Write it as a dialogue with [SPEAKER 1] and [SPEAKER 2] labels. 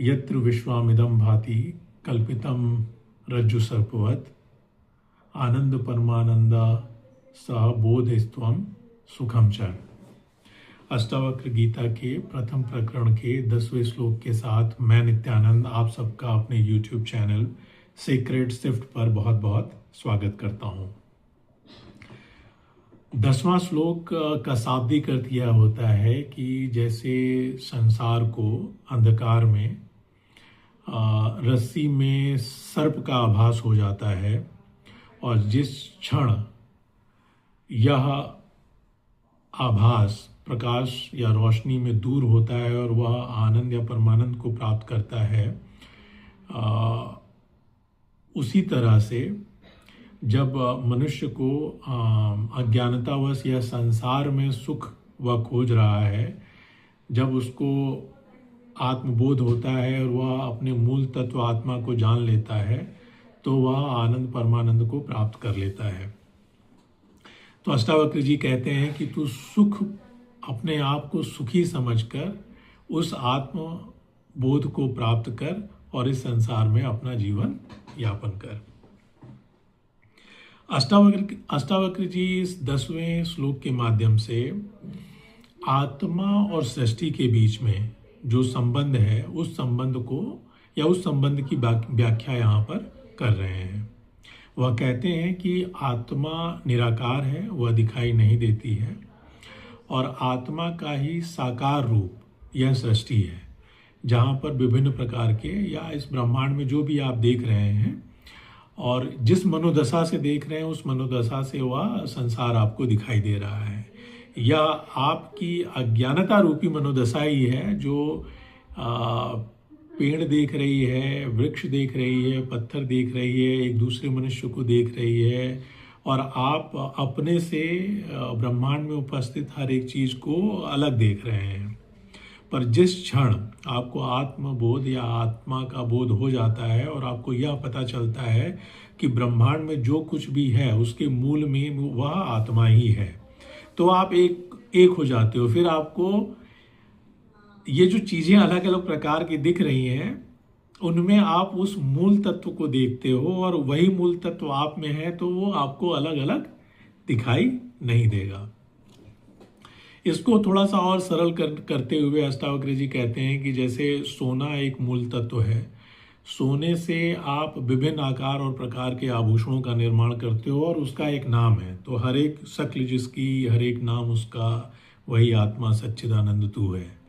[SPEAKER 1] यत्र विश्वामिदं भाति कल्पितं रज्जु सर्पवत् आनंद परमानंद सह बोधस्त्वं सुखम च। अष्टावक्र गीता के प्रथम प्रकरण के 10वें श्लोक के साथ मैं नित्यानंद आप सबका अपने YouTube चैनल सीक्रेट शिफ्ट पर बहुत बहुत स्वागत करता हूं। 10वां श्लोक का शाब्दिक अर्थ यह होता है कि जैसे संसार को अंधकार में रस्सी में सर्प का आभास हो जाता है और जिस क्षण यह आभास प्रकाश या रोशनी में दूर होता है और वह आनंद या परमानंद को प्राप्त करता है, उसी तरह से जब मनुष्य को अज्ञानतावश या संसार में सुख वह खोज रहा है, जब उसको आत्मबोध होता है और वह अपने मूल तत्व आत्मा को जान लेता है, तो वह आनंद परमानंद को प्राप्त कर लेता है। तो अष्टावक्र जी कहते हैं कि तू सुख अपने आप को सुखी समझकर उस आत्म बोध को प्राप्त कर और इस संसार में अपना जीवन यापन कर। अष्टावक्र जी इस 10वें श्लोक के माध्यम से आत्मा और सृष्टि के बीच में जो संबंध है उस संबंध को या उस संबंध की व्याख्या यहाँ पर कर रहे हैं। वह कहते हैं कि आत्मा निराकार है, वह दिखाई नहीं देती है और आत्मा का ही साकार रूप यह सृष्टि है, जहाँ पर विभिन्न प्रकार के या इस ब्रह्मांड में जो भी आप देख रहे हैं और जिस मनोदशा से देख रहे हैं उस मनोदशा से वह संसार आपको दिखाई दे रहा है। यह आपकी अज्ञानता रूपी मनोदशा ही है जो पेड़ देख रही है, वृक्ष देख रही है, पत्थर देख रही है, एक दूसरे मनुष्य को देख रही है और आप अपने से ब्रह्मांड में उपस्थित हर एक चीज को अलग देख रहे हैं। पर जिस क्षण आपको आत्मबोध या आत्मा का बोध हो जाता है और आपको यह पता चलता है कि ब्रह्मांड में जो कुछ भी है उसके मूल में वह आत्मा ही है, तो आप एक हो जाते हो। फिर आपको ये जो चीजें अलग अलग प्रकार की दिख रही हैं उनमें आप उस मूल तत्व को देखते हो और वही मूल तत्व आप में है, तो वो आपको अलग अलग दिखाई नहीं देगा। इसको थोड़ा सा और सरल करते हुए अष्टावक्र जी कहते हैं कि जैसे सोना एक मूल तत्व है, सोने से आप विभिन्न आकार और प्रकार के आभूषणों का निर्माण करते हो और उसका एक नाम है, तो हर एक शक्ल जिसकी, हर एक नाम उसका, वही आत्मा सच्चिदानंद तू है।